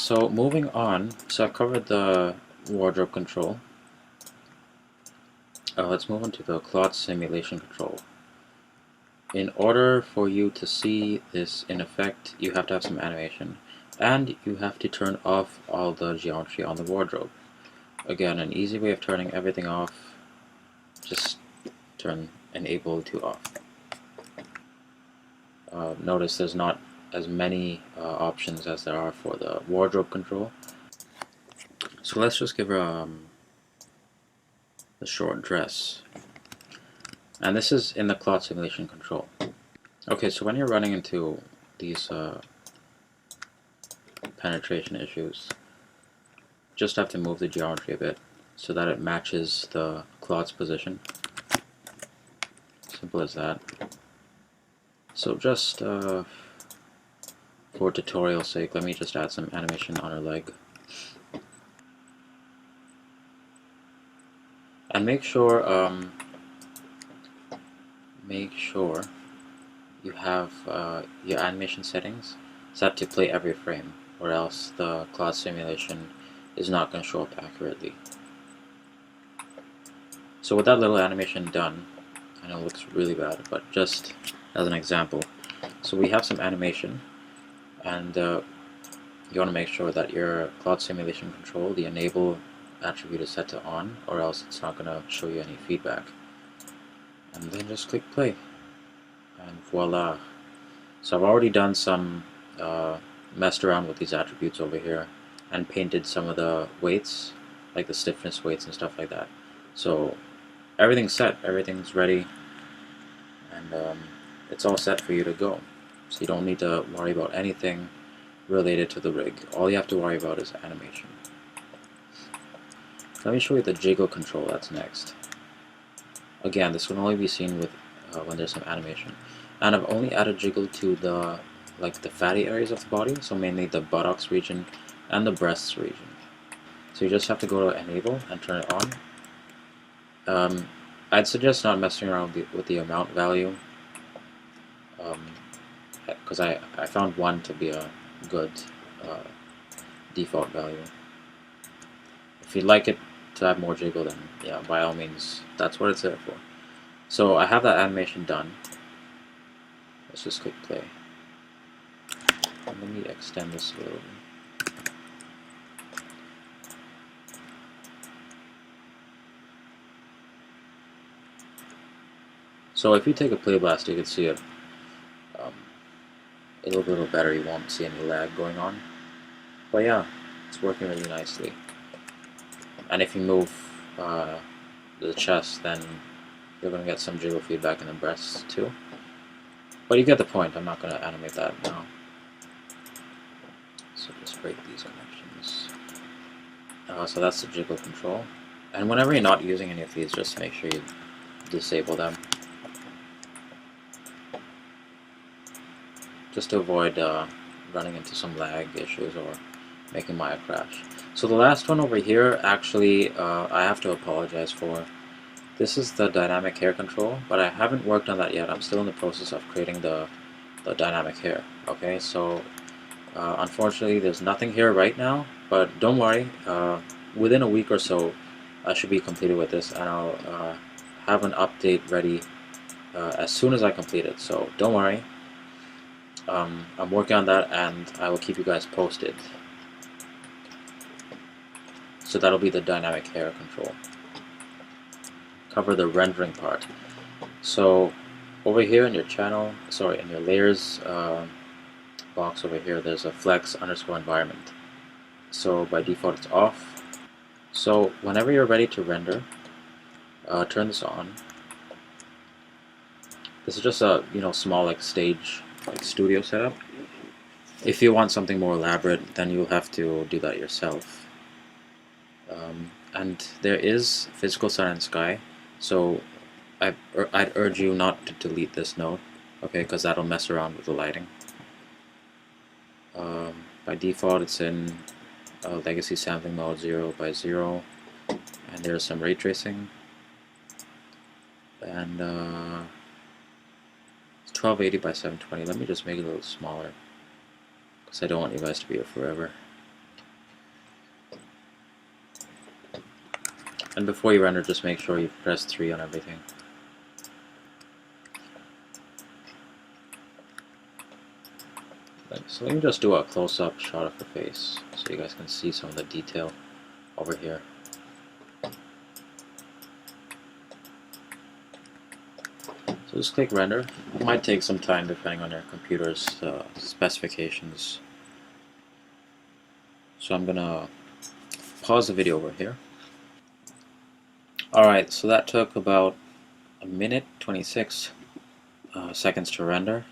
So moving on, so I've covered the wardrobe control. Let's move on to the cloth simulation control. In order for you to see this in effect, you have to have some animation, and you have to turn off all the geometry on the wardrobe. Again, an easy way of turning everything off, just turn enable to off. Notice there's not as many options as there are for the wardrobe control. So let's just give her a short dress. And this is in the cloth simulation control. Okay, so when you're running into these penetration issues, just have to move the geometry a bit so that it matches the cloth's position. Simple as that. So just for tutorial's sake, let me just add some animation on her leg. And make sure you have your animation settings set to play every frame, or else the cloth simulation is not going to show up accurately. So with that little animation done, I know it looks really bad, but just as an example, so we have some animation, and you want to make sure that your cloth simulation control, the enable attribute, is set to on, or else it's not going to show you any feedback. And then just click play, and voila. So I've already done some messed around with these attributes over here and painted some of the weights, like the stiffness weights and stuff like that. So everything's set, everything's ready, and it's all set for you to go. So you don't need to worry about anything related to the rig. All you have to worry about is animation. Let me show you the jiggle control that's next. Again, this can only be seen with when there's some animation. And I've only added jiggle to the fatty areas of the body, so mainly the buttocks region and the breasts region. So you just have to go to enable and turn it on. I'd suggest not messing around with the amount value, because I found 1 to be a good default value. If you'd like it to have more jiggle, then yeah, by all means, that's what it's there for. So I have that animation done. Let's just click play. And let me extend this a little bit. So if you take a play blast, you can see it a little bit better. You won't see any lag going on. But yeah, it's working really nicely. And if you move the chest, then you're going to get some jiggle feedback in the breasts too. But you get the point. I'm not going to animate that now. So just break these connections. So that's the jiggle control. And whenever you're not using any of these, just make sure you disable them, just to avoid running into some lag issues or making Maya crash. So the last one over here, actually, I have to apologize for. This is the dynamic hair control, but I haven't worked on that yet. I'm still in the process of creating the dynamic hair. Okay, so unfortunately there's nothing here right now, but don't worry, within a week or so I should be completed with this, and I'll have an update ready as soon as I complete it, so don't worry. I'm working on that, and I will keep you guys posted. So that'll be the dynamic hair control. Cover the rendering part. So over here in your channel, sorry, in your layers box over here, there's a FleX _ environment. So by default it's off. So whenever you're ready to render, turn this on. This is just a small stage studio setup. If you want something more elaborate, then you'll have to do that yourself. And there is physical sun and sky, so I'd urge you not to delete this node, okay, because that'll mess around with the lighting. By default it's in legacy sampling mode 0x0, and there's some ray tracing, and it's 1280 by 720. Let me just make it a little smaller because I don't want you guys to be here forever. And before you render, just make sure you press 3 on everything. So let me just do a close-up shot of the face so you guys can see some of the detail over here. So just click render. It might take some time depending on your computer's specifications. So I'm gonna pause the video over here. Alright, so that took about a minute 26 seconds to render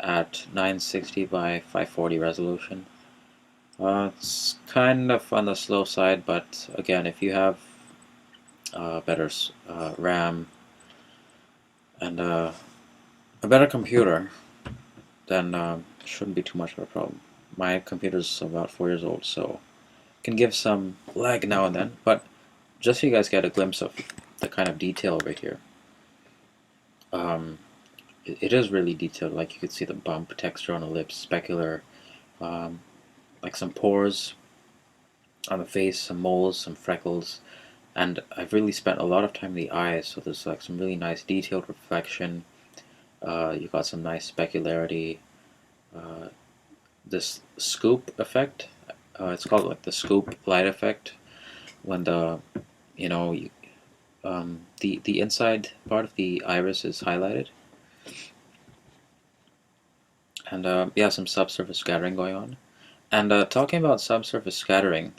at 960 by 540 resolution. It's kind of on the slow side, but again, if you have better RAM and a better computer, then it shouldn't be too much of a problem. My computer's about 4 years old, so it can give some lag now and then, but just so you guys get a glimpse of the kind of detail over here. It is really detailed. Like you could see the bump texture on the lips, specular, like some pores on the face, some moles, some freckles, and I've really spent a lot of time in the eyes, so there's like some really nice detailed reflection. You got some nice specularity. This scoop effect, it's called like the scoop light effect, when the the inside part of the iris is highlighted, and yeah, some subsurface scattering going on. And talking about subsurface scattering,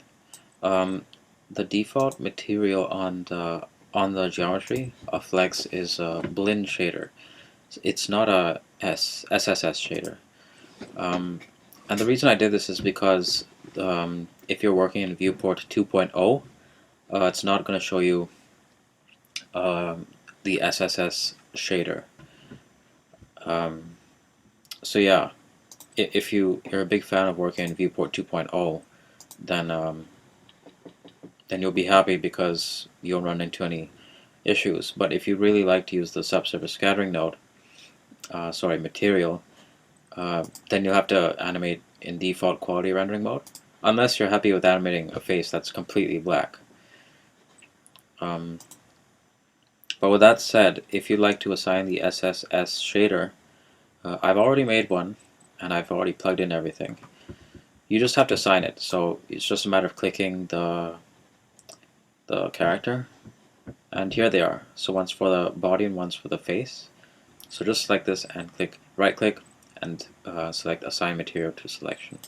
the default material on the geometry of FleX is a blend shader. It's not a SSS shader. And the reason I did this is because if you're working in viewport 2.0, it's not going to show you the SSS shader. So yeah, if you're a big fan of working in viewport 2.0, then you'll be happy because you won't run into any issues. But if you really like to use the subsurface scattering node, material, then you'll have to animate in default quality rendering mode, unless you're happy with animating a face that's completely black. But with that said, if you'd like to assign the SSS shader, I've already made one and I've already plugged in everything. You just have to assign it, so it's just a matter of clicking the character, and here they are. So one's for the body and one's for the face. So just select this and right click and select assign material to selection.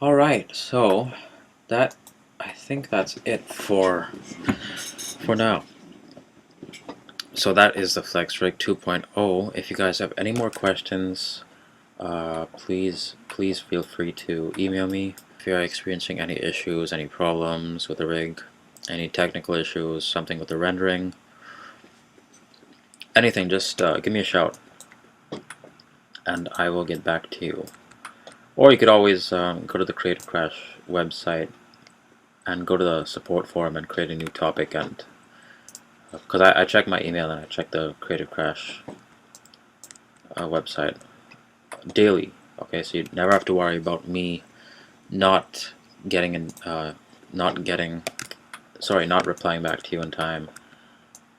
Alright, so I think that's it for now. So that is the FleX Rig 2.0. If you guys have any more questions, please feel free to email me. If you're experiencing any issues, any problems with the rig, any technical issues, something with the rendering, anything, just give me a shout and I will get back to you. Or you could always go to the Creative Crash website and go to the support forum and create a new topic, and because I check my email and I check the Creative Crash website daily. Okay, so you never have to worry about me not replying back to you in time,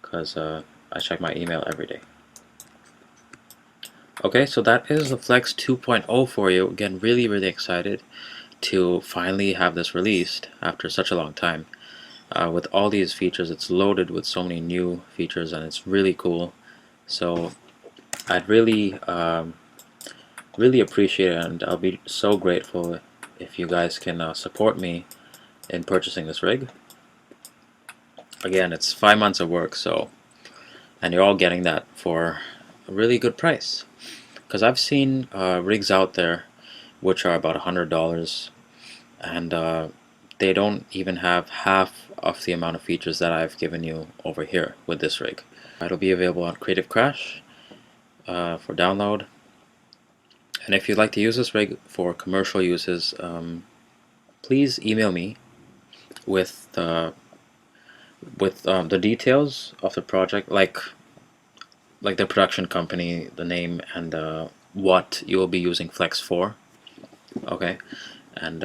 because I check my email every day. Okay, so that is the FleX 2.0 for you. Again, really excited to finally have this released after such a long time. With all these features, it's loaded with so many new features and it's really cool. So I'd really appreciate it, and I'll be so grateful if you guys can support me in purchasing this rig. Again, it's 5 months of work, and you're all getting that for a really good price. Because I've seen rigs out there which are about $100, and they don't even have half of the amount of features that I've given you over here with this rig. It'll be available on Creative Crash for download. And if you'd like to use this rig for commercial uses, please email me with the details of the project, like like the production company, the name, and what you will be using FleX for. Okay, and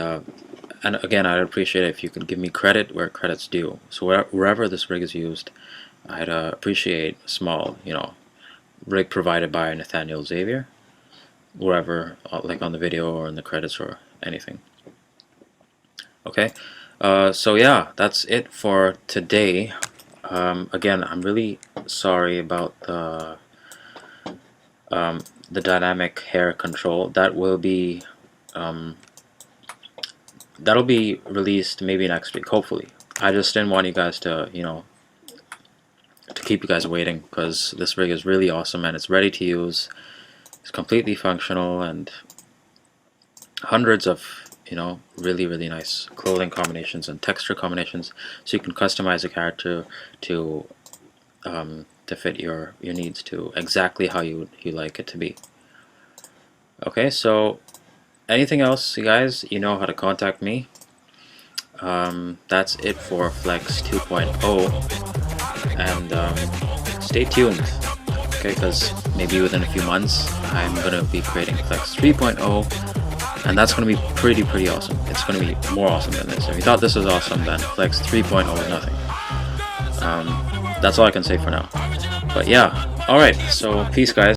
again, I'd appreciate it if you could give me credit where credit's due. So wherever this rig is used, I'd appreciate a small, rig provided by Nathanael, Xavier, wherever, like on the video or in the credits or anything. Okay, so yeah, that's it for today. Again, I'm really sorry about the dynamic hair control. That will be that'll be released maybe next week, hopefully. I just didn't want you guys to, to keep you guys waiting, because this rig is really awesome and it's ready to use. It's completely functional, and hundreds of really nice clothing combinations and texture combinations, so you can customize a character to fit your needs, to exactly how you like it to be. Okay, so anything else, you guys, you know how to contact me. That's it for FleX 2.0, and stay tuned, okay, because maybe within a few months I'm gonna be creating FleX 3.0, and that's gonna be pretty awesome. It's gonna be more awesome than this. If you thought this was awesome, then FleX 3.0 is nothing. That's all I can say for now. But yeah, alright, so peace guys.